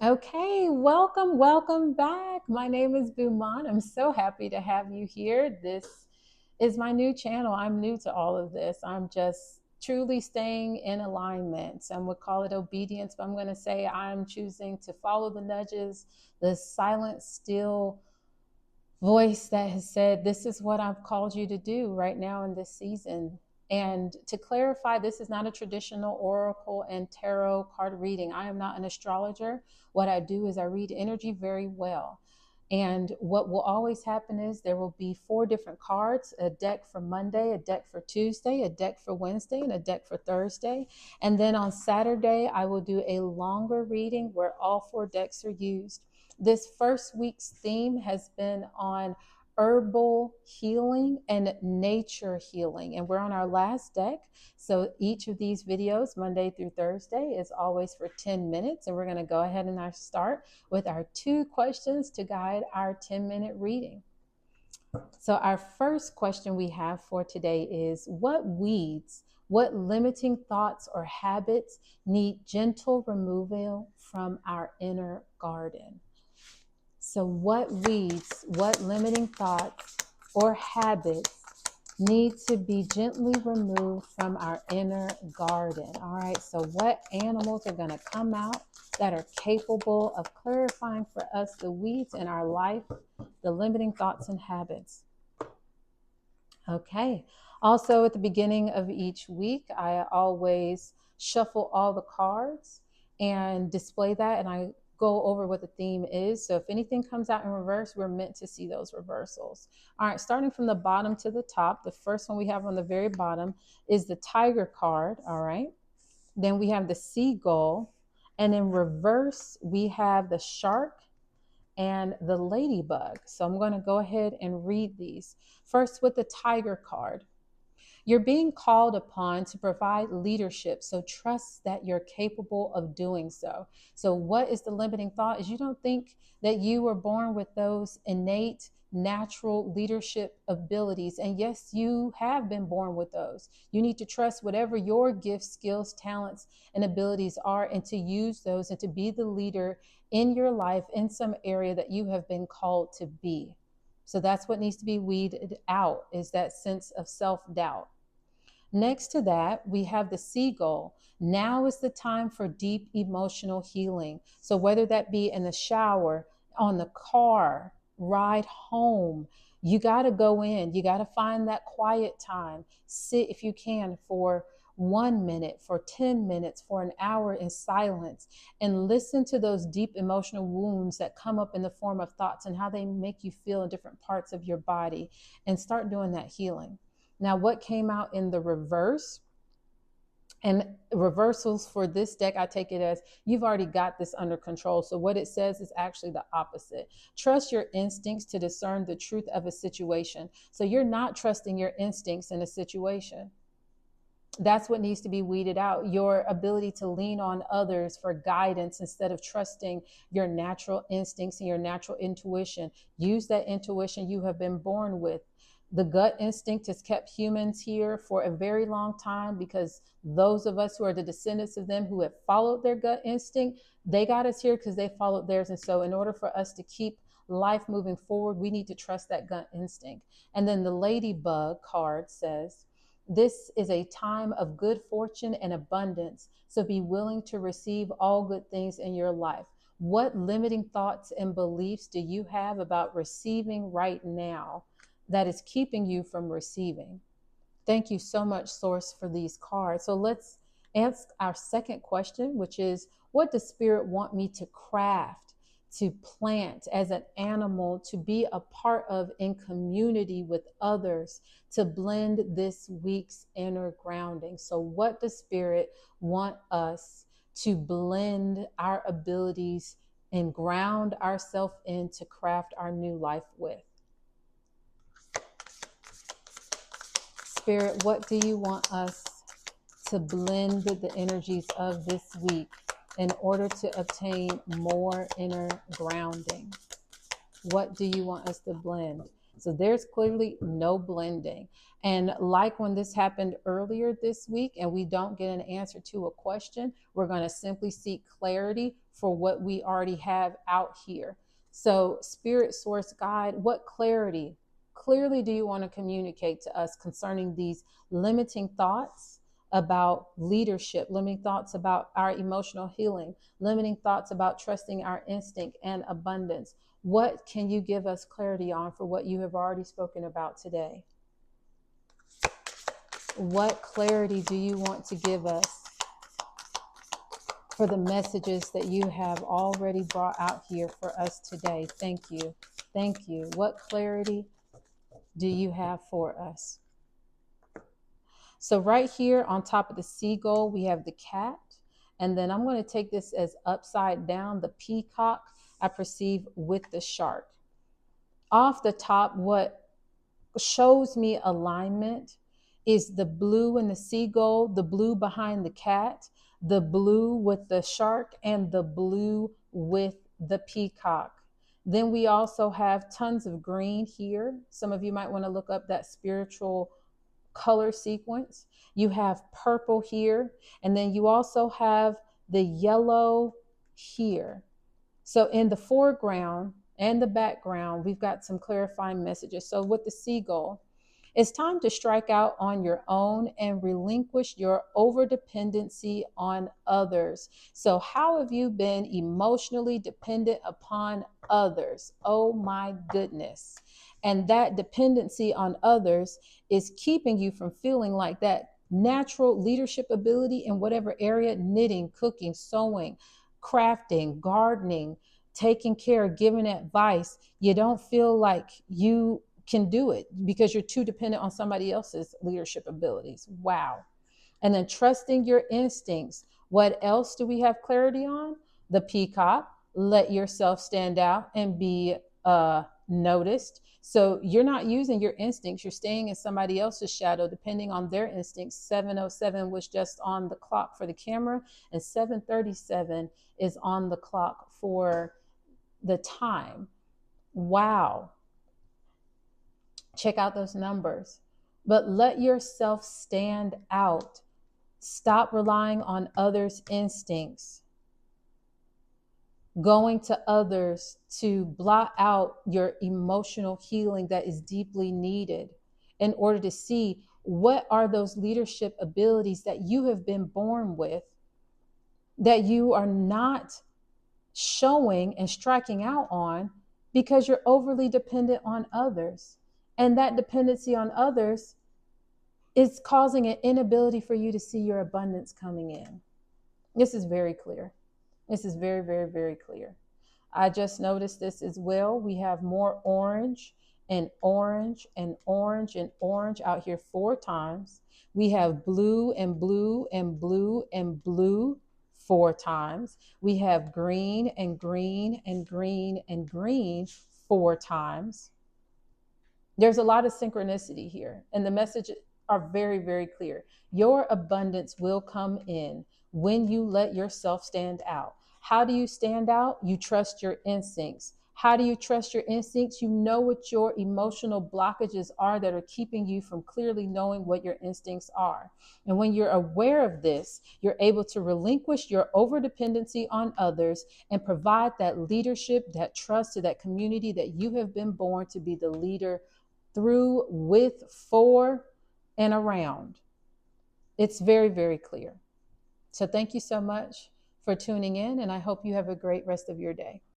Okay, welcome back. My name is Beaumont. I'm so happy to have you here. This is my new channel. I'm new to all of this. I'm just truly staying in alignment. Some would call it obedience, but I'm going to say I'm choosing to follow the nudges, the silent, still voice that has said, this is what I've called you to do right now in this season. And to clarify, this is not a traditional oracle and tarot card reading. I am not an astrologer. What I do is I read energy very well. And what will always happen is there will be 4 different cards: a deck for Monday, a deck for Tuesday, a deck for Wednesday, and a deck for Thursday. And then on Saturday, I will do a longer reading where all 4 decks are used. This first week's theme has been on herbal healing and nature healing, and we're on our last deck. So each of these videos, Monday through Thursday, is always for 10 minutes, and we're going to go ahead and start with our 2 questions to guide our 10-minute reading. So our first question we have for today is, what weeds, what limiting thoughts or habits need gentle removal from our inner garden? So what weeds, what limiting thoughts or habits need to be gently removed from our inner garden? All right, so what animals are going to come out that are capable of clarifying for us the weeds in our life, the limiting thoughts and habits? Okay, also at the beginning of each week, I always shuffle all the cards and display that, and I go over what the theme is. So if anything comes out in reverse, we're meant to see those reversals. All right, starting from the bottom to the top, the first one we have on the very bottom is the tiger card. All right, then we have the seagull, and in reverse we have the shark and the ladybug. So I'm going to go ahead and read these. First, with the tiger card. You're being called upon to provide leadership, so trust that you're capable of doing so. So what is the limiting thought? Is you don't think that you were born with those innate natural leadership abilities. And yes, you have been born with those. You need to trust whatever your gifts, skills, talents, and abilities are, and to use those and to be the leader in your life in some area that you have been called to be. So that's what needs to be weeded out, is that sense of self-doubt. Next to that, we have the seagull. Now is the time for deep emotional healing. So whether that be in the shower, on the car, ride home, you got to go in. You got to find that quiet time. Sit, if you can, for 1 minute, for 10 minutes, for an hour in silence, and listen to those deep emotional wounds that come up in the form of thoughts and how they make you feel in different parts of your body, and start doing that healing. Now, what came out in the reverse, and reversals for this deck, I take it as you've already got this under control. So what it says is actually the opposite. Trust your instincts to discern the truth of a situation. So you're not trusting your instincts in a situation. That's what needs to be weeded out. Your ability to lean on others for guidance instead of trusting your natural instincts and your natural intuition. Use that intuition you have been born with. The gut instinct has kept humans here for a very long time, because those of us who are the descendants of them who have followed their gut instinct, they got us here because they followed theirs. And so in order for us to keep life moving forward, we need to trust that gut instinct. And then the ladybug card says, this is a time of good fortune and abundance, so be willing to receive all good things in your life. What limiting thoughts and beliefs do you have about receiving right now that is keeping you from receiving? Thank you so much, Source, for these cards. So let's ask our second question, which is, what does Spirit want me to craft, to plant as an animal, to be a part of in community with others, to blend this week's inner grounding? So what does Spirit want us to blend our abilities and ground ourselves in to craft our new life with? Spirit, what do you want us to blend the energies of this week in order to obtain more inner grounding? What do you want us to blend? So there's clearly no blending. And like when this happened earlier this week and we don't get an answer to a question, we're going to simply seek clarity for what we already have out here. So, Spirit, Source, Guide, what clarity clearly do you want to communicate to us concerning these limiting thoughts about leadership, limiting thoughts about our emotional healing, limiting thoughts about trusting our instinct and abundance? What can you give us clarity on for what you have already spoken about today? What clarity do you want to give us for the messages that you have already brought out here for us today? Thank you. Thank you. What clarity do you have for us? So right here on top of the seagull, we have the cat. And then I'm going to take this as upside down, the peacock I perceive with the shark. Off the top, what shows me alignment is the blue and the seagull, the blue behind the cat, the blue with the shark, and the blue with the peacock. Then we also have tons of green here. Some of you might want to look up that spiritual color sequence. You have purple here, and then you also have the yellow here. So in the foreground and the background, we've got some clarifying messages. So with the seagull, it's time to strike out on your own and relinquish your overdependency on others. So how have you been emotionally dependent upon others? Oh my goodness. And that dependency on others is keeping you from feeling like that natural leadership ability in whatever area: knitting, cooking, sewing, crafting, gardening, taking care, giving advice. You don't feel like you can do it because you're too dependent on somebody else's leadership abilities. Wow. And then trusting your instincts. What else do we have clarity on? The peacock. Let yourself stand out and be noticed. So you're not using your instincts. You're staying in somebody else's shadow, depending on their instincts. 7:07 was just on the clock for the camera, and 7:37 is on the clock for the time. Wow. Check out those numbers. But let yourself stand out. Stop relying on others' instincts, going to others to blot out your emotional healing that is deeply needed in order to see what are those leadership abilities that you have been born with that you are not showing and striking out on because you're overly dependent on others. And that dependency on others is causing an inability for you to see your abundance coming in. This is very clear. This is very, very, very clear. I just noticed this as well. We have more orange and orange and orange and orange out here 4 times. We have blue and blue and blue and blue 4 times. We have green and green and green and green 4 times. There's a lot of synchronicity here, and the messages are very, very clear. Your abundance will come in when you let yourself stand out. How do you stand out? You trust your instincts. How do you trust your instincts? You know what your emotional blockages are that are keeping you from clearly knowing what your instincts are. And when you're aware of this, you're able to relinquish your overdependency on others and provide that leadership, that trust to that community that you have been born to be the leader through, with, for, and around. It's very, very clear. So thank you so much for tuning in, and I hope you have a great rest of your day.